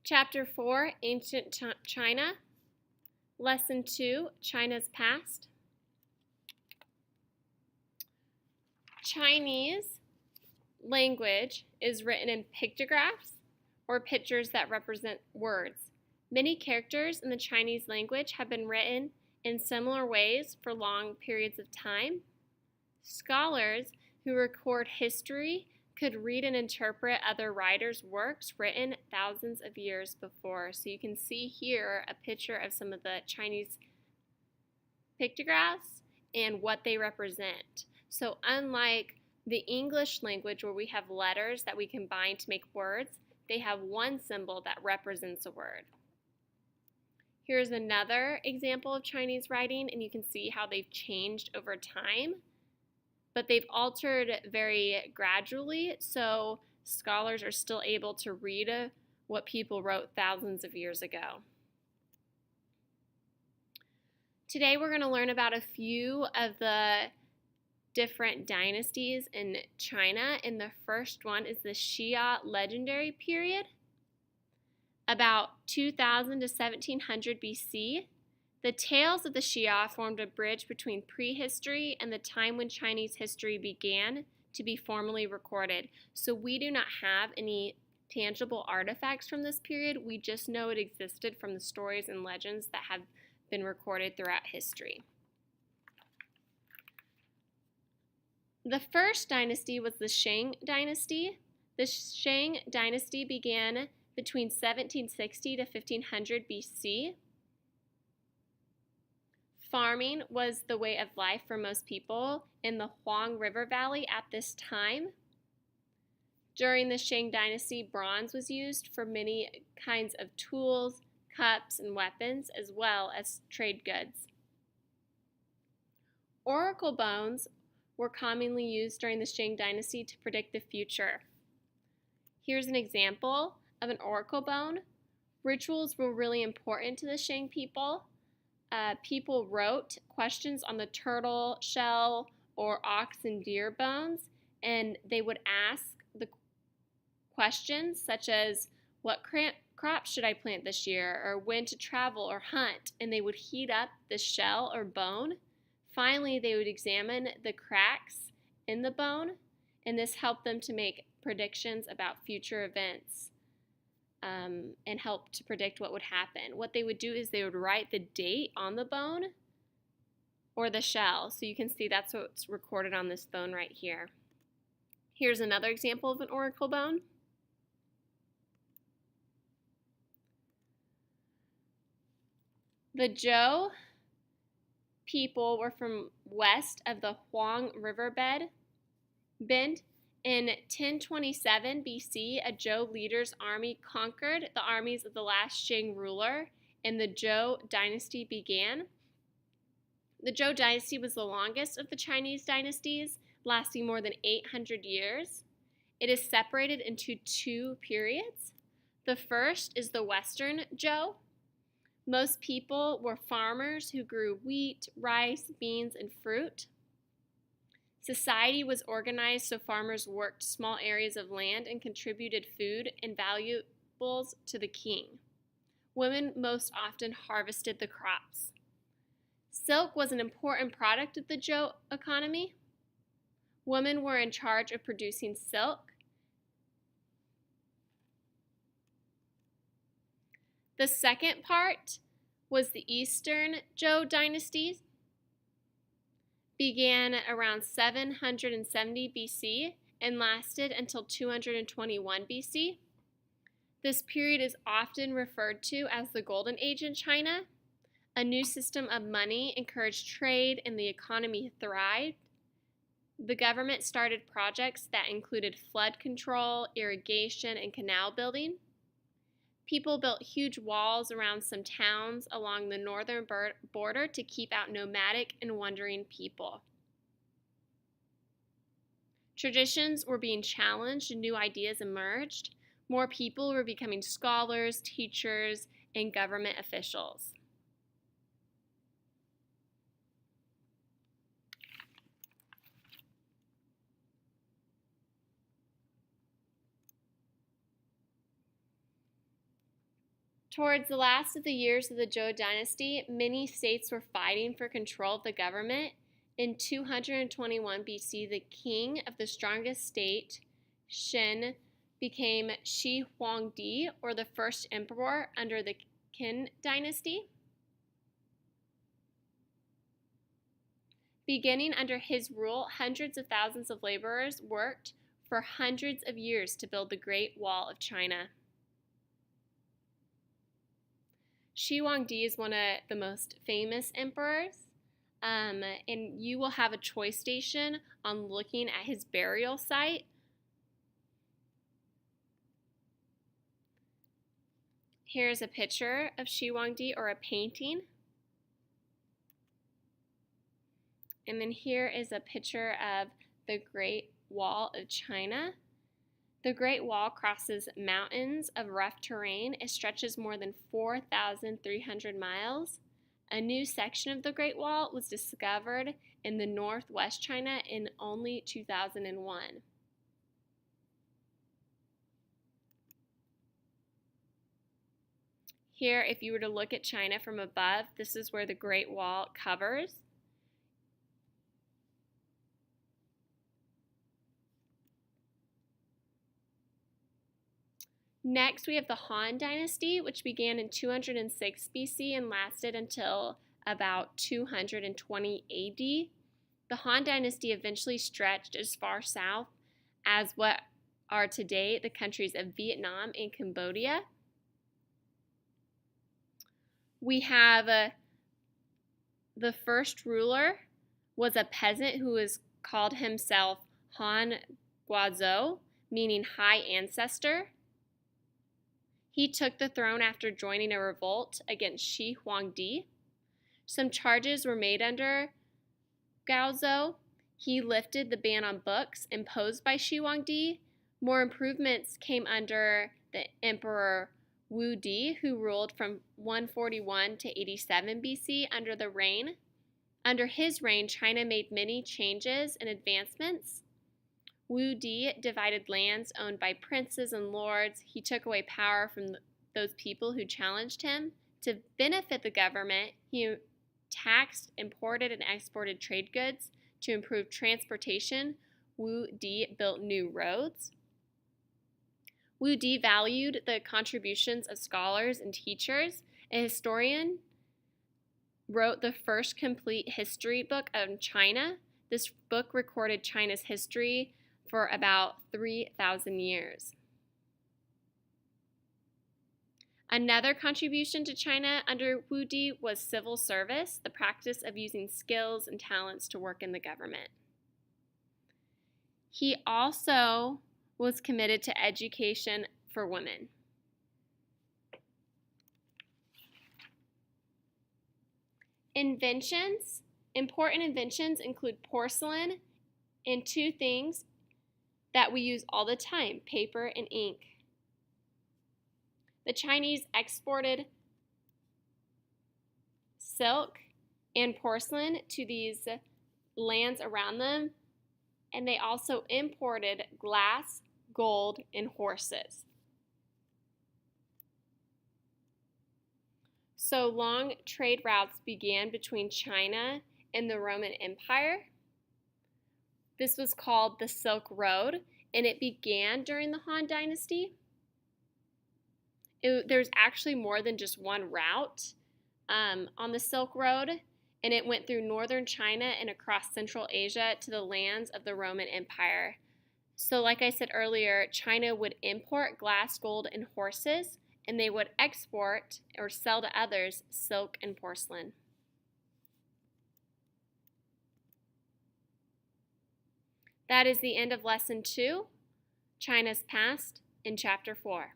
Chapter 4, Ancient China. Lesson 2, China's Past. Chinese language is written in pictographs or pictures that represent words. Many characters in the Chinese language have been written in similar ways for long periods of time. Scholars who record history could read and interpret other writers' works written thousands of years before. So you can see here a picture of some of the Chinese pictographs and what they represent. So unlike the English language where we have letters that we combine to make words, they have one symbol that represents a word. Here's another example of Chinese writing, and you can see how they've changed over time. But they've altered very gradually, so scholars are still able to read what people wrote thousands of years ago. Today we're going to learn about a few of the different dynasties in China, and the first one is the Xia legendary period. About 2000 to 1700 BC, the tales of the Xia formed a bridge between prehistory and the time when Chinese history began to be formally recorded. So we do not have any tangible artifacts from this period. We just know it existed from the stories and legends that have been recorded throughout history. The first dynasty was the Shang dynasty. The Shang dynasty began between 1760 to 1500 BC. Farming was the way of life for most people in the Huang River Valley at this time. During the Shang dynasty, bronze was used for many kinds of tools, cups, and weapons, as well as trade goods. Oracle bones were commonly used during the Shang dynasty to predict the future. Here's an example of an oracle bone. Rituals were really important to the Shang people. People wrote questions on the turtle shell or ox and deer bones, and they would ask the questions such as, what crops should I plant this year, or when to travel or hunt, and they would heat up the shell or bone. Finally, they would examine the cracks in the bone, and this helped them to make predictions about future events and help to predict what would happen. What they would do is they would write the date on the bone or the shell. So you can see that's what's recorded on this bone right here. Here's another example of an oracle bone. The Zhou people were from west of the Huang River bend. In 1027 BC, a Zhou leader's army conquered the armies of the last Shang ruler, and the Zhou dynasty began. The Zhou dynasty was the longest of the Chinese dynasties, lasting more than 800 years. It is separated into two periods. The first is the Western Zhou. Most people were farmers who grew wheat, rice, beans, and fruit. Society was organized so farmers worked small areas of land and contributed food and valuables to the king. Women most often harvested the crops. Silk was an important product of the Zhou economy. Women were in charge of producing silk. The second part was the Eastern Zhou dynasty. Began around 770 BC and lasted until 221 BC. This period is often referred to as the Golden Age in China. A new system of money encouraged trade and the economy thrived. The government started projects that included flood control, irrigation, and canal building. People built huge walls around some towns along the northern border to keep out nomadic and wandering people. Traditions were being challenged and new ideas emerged. More people were becoming scholars, teachers, and government officials. Towards the last of the years of the Zhou dynasty, many states were fighting for control of the government. In 221 BC, the king of the strongest state, Shen, became Shi Huangdi, or the first emperor under the Qin dynasty. Beginning under his rule, hundreds of thousands of laborers worked for hundreds of years to build the Great Wall of China. Shi Huangdi is one of the most famous emperors, and you will have a choice station on looking at his burial site. Here's a picture of Shi Huangdi, or a painting. And then here is a picture of the Great Wall of China. The Great Wall crosses mountains of rough terrain. It stretches more than 4,300 miles. A new section of the Great Wall was discovered in the northwest China in only 2001. Here, if you were to look at China from above, this is where the Great Wall covers. Next, we have the Han Dynasty, which began in 206 BC and lasted until about 220 AD. The Han Dynasty eventually stretched as far south as what are today the countries of Vietnam and Cambodia. We have the first ruler was a peasant who called himself Han Guozhou, meaning high ancestor. He took the throne after joining a revolt against Shi Huangdi. Some charges were made under Guozhou. He lifted the ban on books imposed by Shi Huangdi. More improvements came under the Emperor Wu Di, who ruled from 141 to 87 BC Under his reign, China made many changes and advancements. Wu Di divided lands owned by princes and lords. He took away power from those people who challenged him. To benefit the government, he taxed, imported, and exported trade goods. To improve transportation, Wu Di built new roads. Wu Di valued the contributions of scholars and teachers. A historian wrote the first complete history book of China. This book recorded China's history for about 3,000 years. Another contribution to China under Wu Di was civil service, the practice of using skills and talents to work in the government. He also was committed to education for women. Inventions. Important inventions include porcelain and two things that we use all the time, paper and ink. The Chinese exported silk and porcelain to these lands around them, and they also imported glass, gold, and horses. So long trade routes began between China and the Roman Empire. This was called the Silk Road, and it began during the Han Dynasty. There's actually more than just one route on the Silk Road, and it went through northern China and across Central Asia to the lands of the Roman Empire. So like I said earlier, China would import glass, gold, and horses, and they would export or sell to others silk and porcelain. That is the end of Lesson 2, China's Past, in Chapter 4.